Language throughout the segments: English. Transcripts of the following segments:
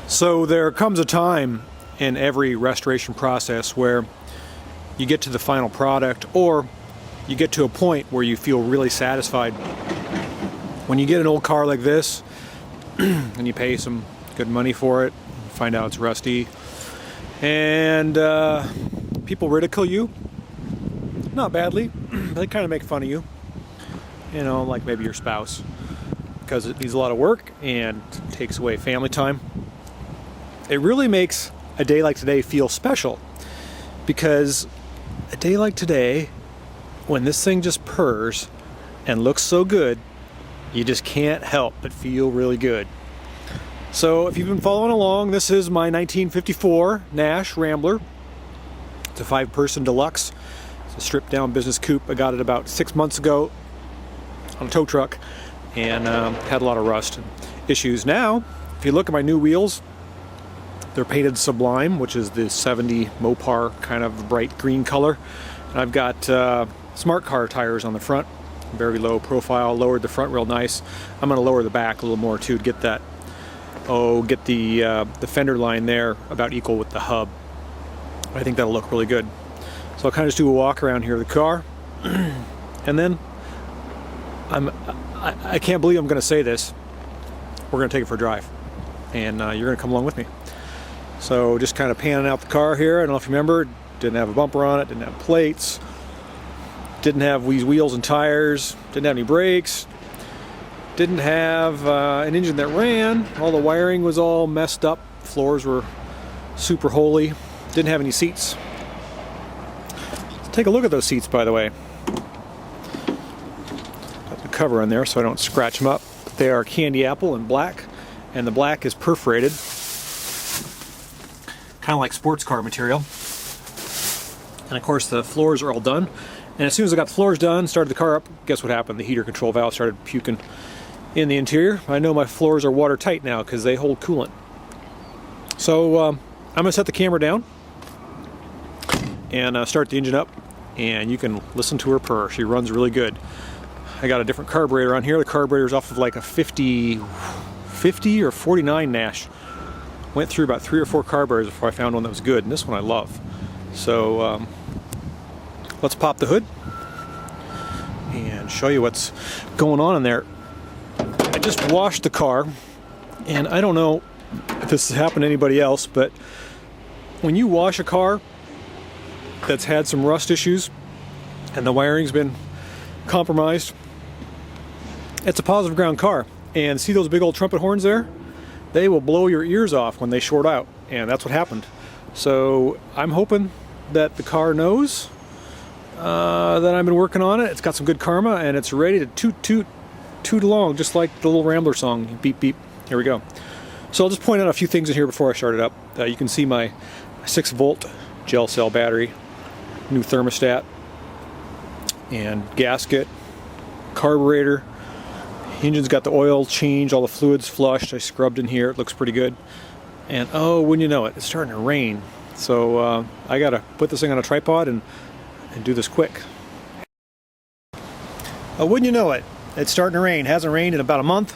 So there comes a time in every restoration process where you get to the final product, or you get to a point where you feel really satisfied. When you get an old car like this and you pay some good money for it, find out it's rusty, and people ridicule you, not badly, they kind of make fun of you, you know, like maybe your spouse, because it needs a lot of work and takes away family time. It really makes a day like today feel special, because a day like today, when this thing just purrs and looks so good, you just can't help but feel really good. So if you've been following along, this is my 1954 Nash Rambler. It's a 5-person deluxe. It's a stripped down business coupe. I got it about 6 months ago on a tow truck, and had a lot of rust and issues. Now, if you look at my new wheels, they're painted Sublime, which is the 70 Mopar kind of bright green color. And I've got smart car tires on the front, very low profile, lowered the front real nice. I'm going to lower the back a little more too to get that, get the fender line there about equal with the hub. I think that'll look really good. So I'll kind of just do a walk around here of the car, and then I can't believe I'm going to say this. We're going to take it for a drive, and you're going to come along with me. So just kind of panning out the car here. I don't know if you remember, didn't have a bumper on it, didn't have plates, didn't have these wheels and tires, didn't have any brakes, didn't have an engine that ran. All the wiring was all messed up. Floors were super holey. Didn't have any seats. Let's take a look at those seats, by the way. Got the cover on there so I don't scratch them up. They are candy apple and black, and the black is perforated, kind of like sports car material. And of course the floors are all done. And as soon as I got the floors done, started the car up, guess what happened? The heater control valve started puking in the interior. I know my floors are watertight now because they hold coolant. So I'm going to set the camera down and start the engine up, and you can listen to her purr. She runs really good. I got a different carburetor on here. The carburetor's off of like a 50 or 49 Nash. Went through about 3 or 4 carburetors before I found one that was good, and this one I love. So let's pop the hood and show you what's going on in there. I just washed the car, and I don't know if this has happened to anybody else, but when you wash a car that's had some rust issues and the wiring's been compromised, it's a positive ground car. And see those big old trumpet horns there? They will blow your ears off when they short out, and that's what happened. So I'm hoping that the car knows that I've been working on it. It's got some good karma, and it's ready to toot along, just like the little Rambler song, beep beep. Here we go. So I'll just point out a few things in here before I start it up. You can see my 6-volt gel cell battery, new thermostat, and gasket, carburetor. Engine's got the oil changed, all the fluids flushed. I scrubbed in here, it looks pretty good. And oh, wouldn't you know it, it's starting to rain. So I gotta put this thing on a tripod and do this quick. Wouldn't you know it, it's starting to rain. It hasn't rained in about a month,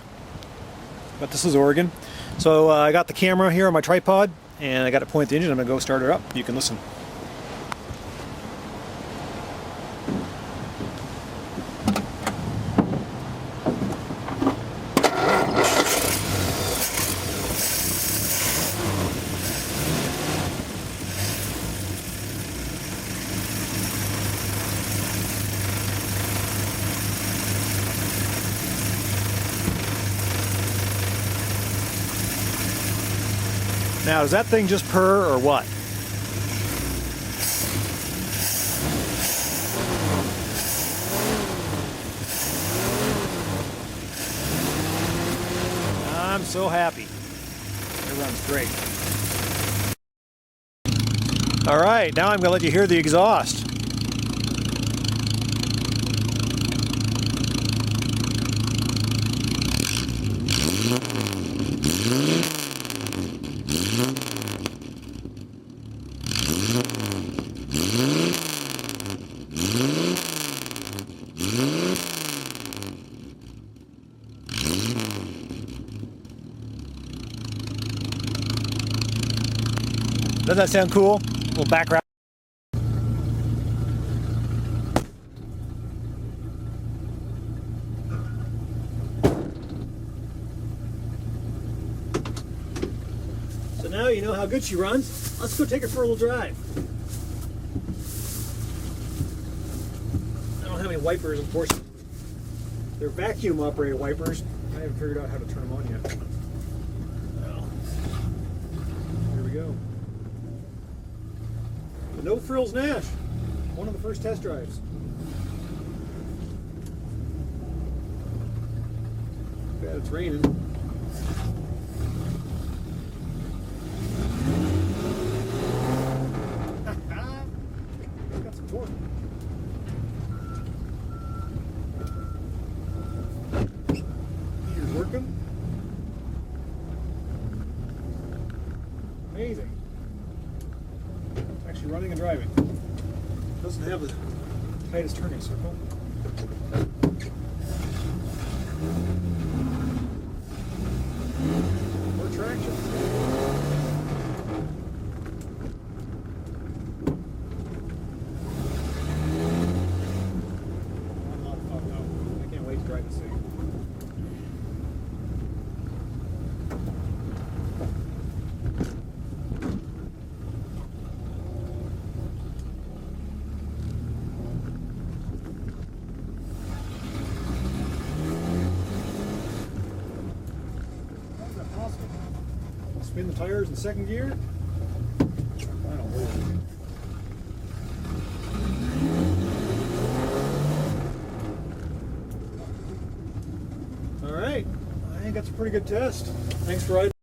but this is Oregon. So I got the camera here on my tripod, and I got to point the engine. I'm gonna go start her up. You can listen. Now, does that thing just purr or what? I'm so happy. It runs great. All right, now I'm going to let you hear the exhaust. Doesn't that sound cool? A little background. So now you know how good she runs. Let's go take her for a little drive. I don't have any wipers, of course. They're vacuum operated wipers. I haven't figured out how to turn them on yet. Well, here we go. The no Frills Nash. One of the first test drives. Bad it's raining. Got some torque. Heater's working. Amazing. It's actually running and driving. Doesn't have the tightest turning circle. More traction. I can't wait to drive this thing. Spin the tires in second gear. Final wheel. All right, I think that's a pretty good test. Thanks for riding.